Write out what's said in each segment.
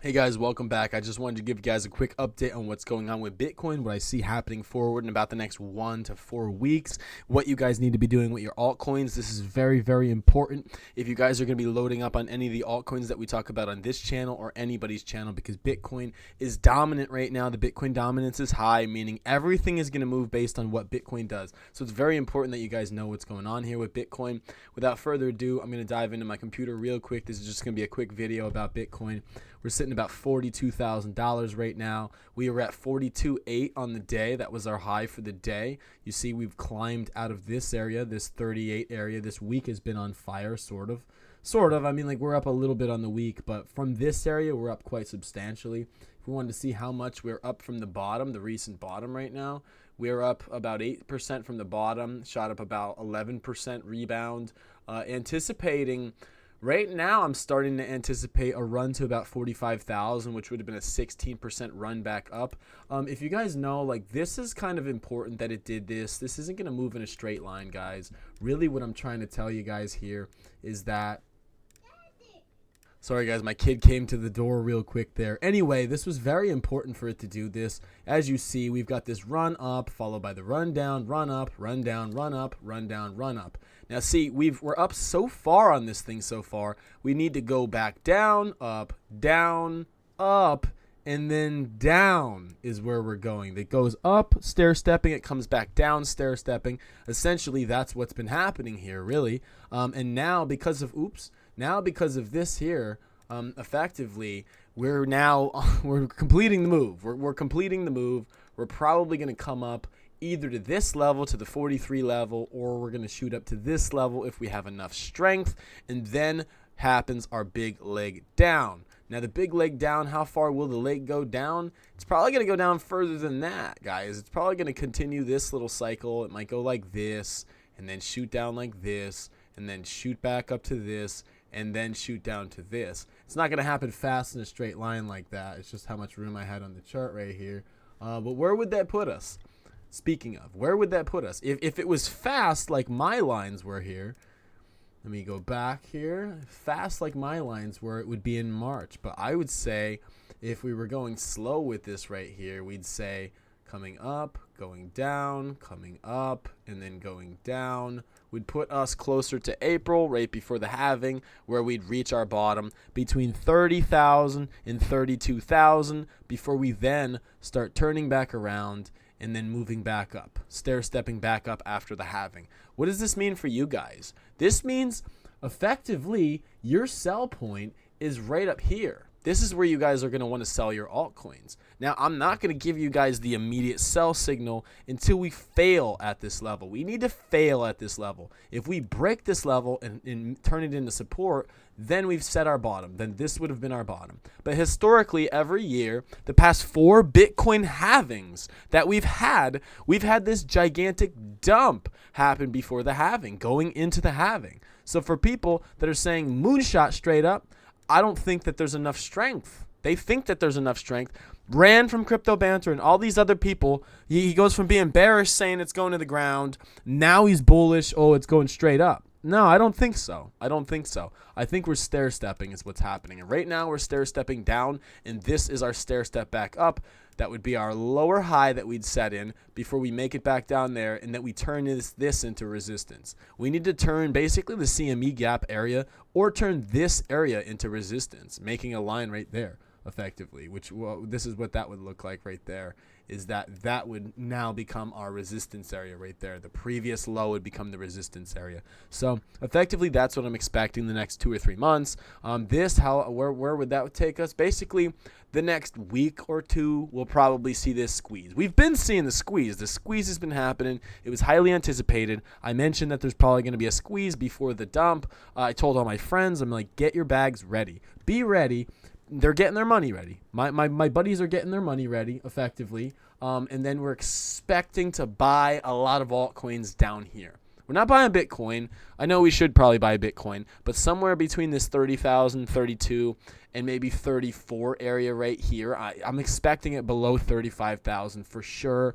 Hey guys, welcome back. I just wanted to give you guys a quick update on what's going on with Bitcoin, what I see happening forward in about the next 1 to 4 weeks, what you guys need to be doing with your altcoins. This is very, very important if you guys are going to be loading up on any of the altcoins that we talk about on this channel or anybody's channel, because Bitcoin is dominant right now. The Bitcoin dominance is high, meaning everything is going to move based on what Bitcoin does. So it's very important that you guys know what's going on here with Bitcoin. Without further ado, I'm going to dive into my computer real quick. This is just going to be a quick video about Bitcoin. We're sitting about $42,000 right now. We were at 42.8 on the day. That was our high for the day. You see, we've climbed out of this area, this 38 area. This week has been on fire, sort of. I mean, like, we're up a little bit on the week, but from this area, we're up quite substantially. If we wanted to see how much we're up from the bottom, the recent bottom right now, we're up about 8% from the bottom, shot up about 11% rebound, anticipating. Right now, I'm starting to anticipate a run to about 45,000, which would have been a 16% run back up. If you guys know, like, this is kind of important that it did this. This isn't going to move in a straight line, guys. Really, what I'm trying to tell you guys here is that. Sorry, guys, my kid came to the door real quick there. Anyway, this was very important for it to do this. As you see, we've got this run up, followed by the run down, run up, run down, run up, run down, run up. Now, see, we're up so far on this thing so far. We need to go back down, up, and then down is where we're going. It goes up, stair-stepping. It comes back down, stair-stepping. Essentially, that's what's been happening here, really. And now, because of this here, effectively, we're completing the move. We're completing the move. We're probably going to come up either to this level, to the 43 level, or we're going to shoot up to this level if we have enough strength. And then happens our big leg down. Now, the big leg down, how far will the leg go down? It's probably going to go down further than that, guys. It's probably going to continue this little cycle. It might go like this, and then shoot down like this, and then shoot back up to this, and then shoot down to this. It's not going to happen fast in a straight line like that. It's just how much room I had on the chart right here. But where would that put us? Speaking of, where would that put us? If it was fast like my lines were here, let me go back here. Fast like my lines were, it would be in March. But I would say if we were going slow with this right here, we'd say coming up, going down, coming up, and then going down would put us closer to April, right before the halving, where we'd reach our bottom between 30,000 and 32,000 before we then start turning back around and then moving back up, stair-stepping back up after the halving. What does this mean for you guys? This means effectively your sell point is right up here. This is where you guys are going to want to sell your altcoins. Now, I'm not going to give you guys the immediate sell signal until we fail at this level. We need to fail at this level. If we break this level and turn it into support, then we've set our bottom. Then this would have been our bottom. But historically, every year, the past 4 Bitcoin halvings that we've had this gigantic dump happen before the halving, going into the halving. So for people that are saying moonshot straight up, I don't think that there's enough strength. They think that there's enough strength. Ran from Crypto Banter and all these other people. He goes from being bearish, saying it's going to the ground. Now he's bullish. Oh, it's going straight up. No, I don't think so. I think we're stair-stepping is what's happening. And right now we're stair-stepping down, and this is our stair-step back up. That would be our lower high that we'd set in before we make it back down there, and that we turn this into resistance. We need to turn basically the CME gap area or turn this area into resistance, making a line right there effectively, which this is what that would look like right there, is that would now become our resistance area right there. The previous low would become the resistance area. So effectively, that's what I'm expecting the next 2 or 3 months. Where would that take us? Basically, the next week or two, we'll probably see this squeeze. We've been seeing the squeeze. The squeeze has been happening. It was highly anticipated. I mentioned that there's probably going to be a squeeze before the dump. I told all my friends, I'm like, get your bags ready. Be ready. They're getting their money ready. My buddies are getting their money ready, effectively. And then we're expecting to buy a lot of altcoins down here. We're not buying Bitcoin. I know we should probably buy Bitcoin, but somewhere between this 30,000, 32, and maybe 34 area right here, I'm expecting it below 35,000 for sure.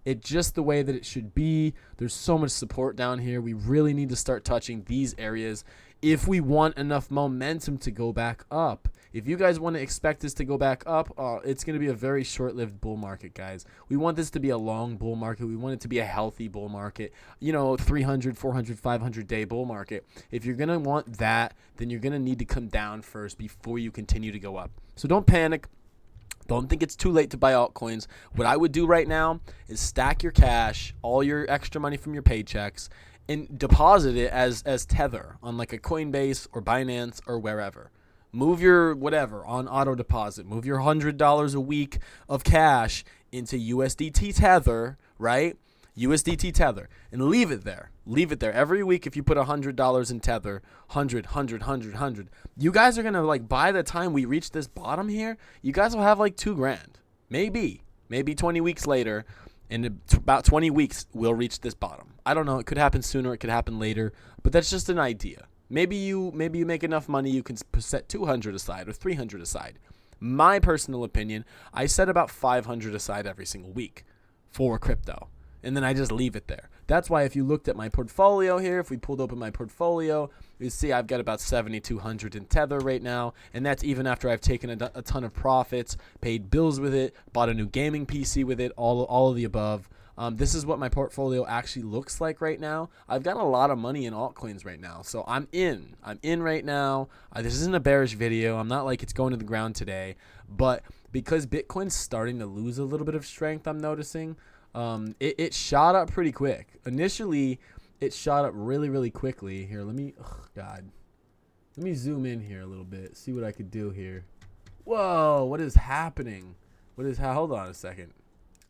It's just the way that it should be. There's so much support down here. We really need to start touching these areas. if we want enough momentum to go back up. If you guys want to expect this to go back up, it's going to be a very short-lived bull market, guys. We want this to be a long bull market. We want it to be a healthy bull market, 300, 400, 500-day bull market. If you're going to want that, then you're going to need to come down first before you continue to go up. So don't panic. Don't think it's too late to buy altcoins. What I would do right now is stack your cash, all your extra money from your paychecks, and deposit it as Tether on like a Coinbase or Binance or wherever. Move your whatever on auto deposit. Move your $100 a week of cash into USDT Tether, right? USDT Tether, and leave it there. Leave it there. Every week, if you put $100 in Tether, 100, you guys are going to, like, by the time we reach this bottom here, you guys will have like $2,000. Maybe 20 weeks later, in about 20 weeks, we'll reach this bottom. I don't know. It could happen sooner. It could happen later, but that's just an idea. Maybe you make enough money you can set 200 aside or 300 aside. My personal opinion, I set about 500 aside every single week for crypto, and then I just leave it there. That's why if you looked at my portfolio here, if we pulled open my portfolio, you see I've got about 7,200 in Tether right now, and that's even after I've taken a ton of profits, paid bills with it, bought a new gaming PC with it, all of the above. This is what my portfolio actually looks like right now. I've got a lot of money in altcoins right now, so I'm in right now. This isn't a bearish video. I'm not like it's going to the ground today, but because Bitcoin's starting to lose a little bit of strength, I'm noticing, it shot up pretty quick. Initially, it shot up really quickly. Here, let me zoom in here a little bit, see what I could do here. Whoa, what is happening? Hold on a second.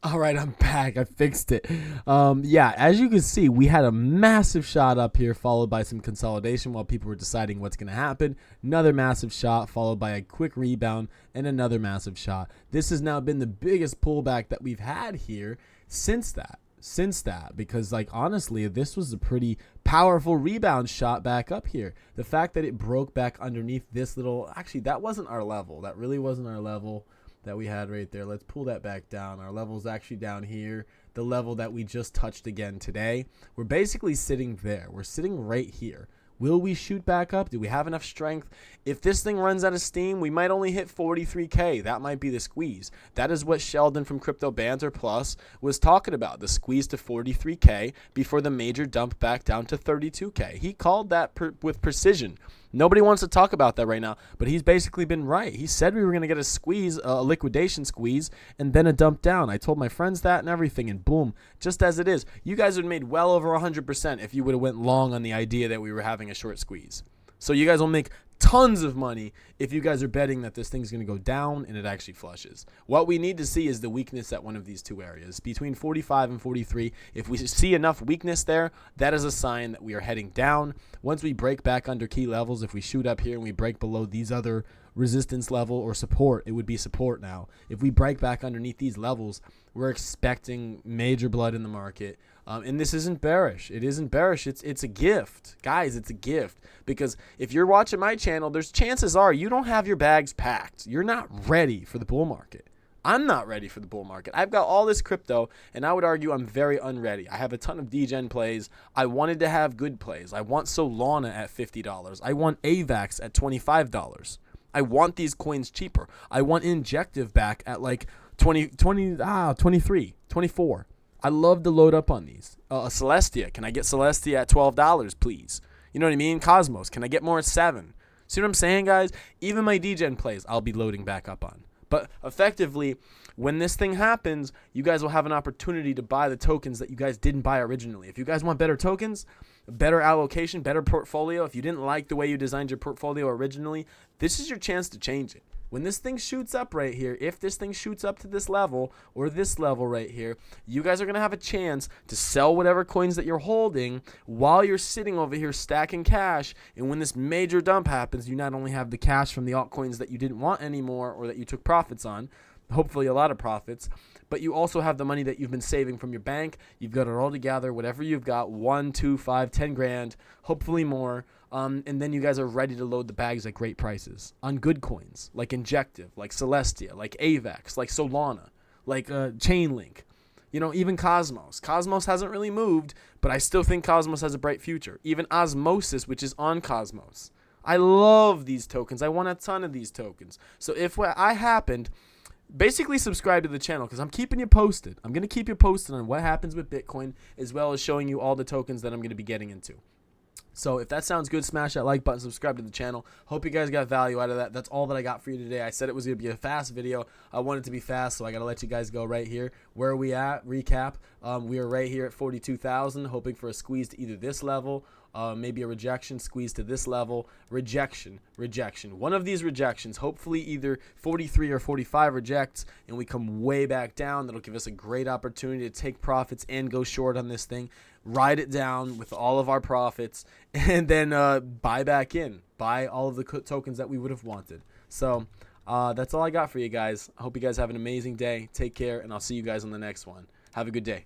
All right, I'm back. I fixed it. Yeah, as you can see, we had a massive shot up here, followed by some consolidation while people were deciding what's going to happen. Another massive shot, followed by a quick rebound, and another massive shot. This has now been the biggest pullback that we've had here since that. Because, like, honestly, this was a pretty powerful rebound shot back up here. The fact that it broke back underneath this little, actually, that wasn't our level. That really wasn't our level that we had right there. Let's pull that back down. Our level's actually down here, the level that we just touched again today. We're basically sitting there. We're sitting right here. Will we shoot back up? Do we have enough strength? If this thing runs out of steam, we might only hit 43K. That might be the squeeze. That is what Sheldon from Crypto Banter Plus was talking about, the squeeze to 43K before the major dump back down to 32K. He called that with precision. Nobody wants to talk about that right now, but he's basically been right. He said we were going to get a squeeze, a liquidation squeeze, and then a dump down. I told my friends that and everything, and boom, just as it is. You guys would have made well over 100% if you would have went long on the idea that we were having a short squeeze. So you guys will make tons of money if you guys are betting that this thing's going to go down and it actually flushes. What we need to see is the weakness at one of these two areas, between 45 and 43. If we see enough weakness there, that is a sign that we are heading down. Once we break back under key levels, if we shoot up here and we break below these other resistance level or support, it would be support now. If we break back underneath these levels, we're expecting major blood in the market. And this isn't bearish. It isn't bearish. It's a gift. Guys, it's a gift. Because if you're watching my channel, there's chances are you don't have your bags packed. You're not ready for the bull market. I'm not ready for the bull market. I've got all this crypto, and I would argue I'm very unready. I have a ton of degen plays. I wanted to have good plays. I want Solana at $50. I want AVAX at $25. I want these coins cheaper. I want Injective back at like 23, 24. I love to load up on these. Celestia, can I get Celestia at $12, please? You know what I mean? Cosmos, can I get more at $7? See what I'm saying, guys? Even my degen plays, I'll be loading back up on. But effectively, when this thing happens, you guys will have an opportunity to buy the tokens that you guys didn't buy originally. If you guys want better tokens, better allocation, better portfolio, if you didn't like the way you designed your portfolio originally, this is your chance to change it. When this thing shoots up right here, if this thing shoots up to this level or this level right here, you guys are going to have a chance to sell whatever coins that you're holding while you're sitting over here stacking cash. And when this major dump happens, you not only have the cash from the altcoins that you didn't want anymore or that you took profits on, hopefully a lot of profits, but you also have the money that you've been saving from your bank. You've got it all together, whatever you've got, 1, 2, 5, 10 grand, hopefully more. And then you guys are ready to load the bags at great prices on good coins, like Injective, like Celestia, like AVAX, like Solana, like Chainlink. You know, even Cosmos. Cosmos hasn't really moved, but I still think Cosmos has a bright future. Even Osmosis, which is on Cosmos. I love these tokens. I want a ton of these tokens. So if I happened, basically subscribe to the channel because I'm keeping you posted. I'm going to keep you posted on what happens with Bitcoin, as well as showing you all the tokens that I'm going to be getting into. So if that sounds good, smash that like button, subscribe to the channel. Hope you guys got value out of that. That's all that I got for you today. I said it was going to be a fast video. I want it to be fast, so I got to let you guys go right here. Where are we at? Recap. We are right here at 42,000, hoping for a squeeze to either this level, maybe a rejection, squeeze to this level, rejection. One of these rejections, hopefully either 43 or 45 rejects, and we come way back down. That'll give us a great opportunity to take profits and go short on this thing. Ride it down with all of our profits, and then buy back in. Buy all of the tokens that we would have wanted. So that's all I got for you guys. I hope you guys have an amazing day. Take care, and I'll see you guys on the next one. Have a good day.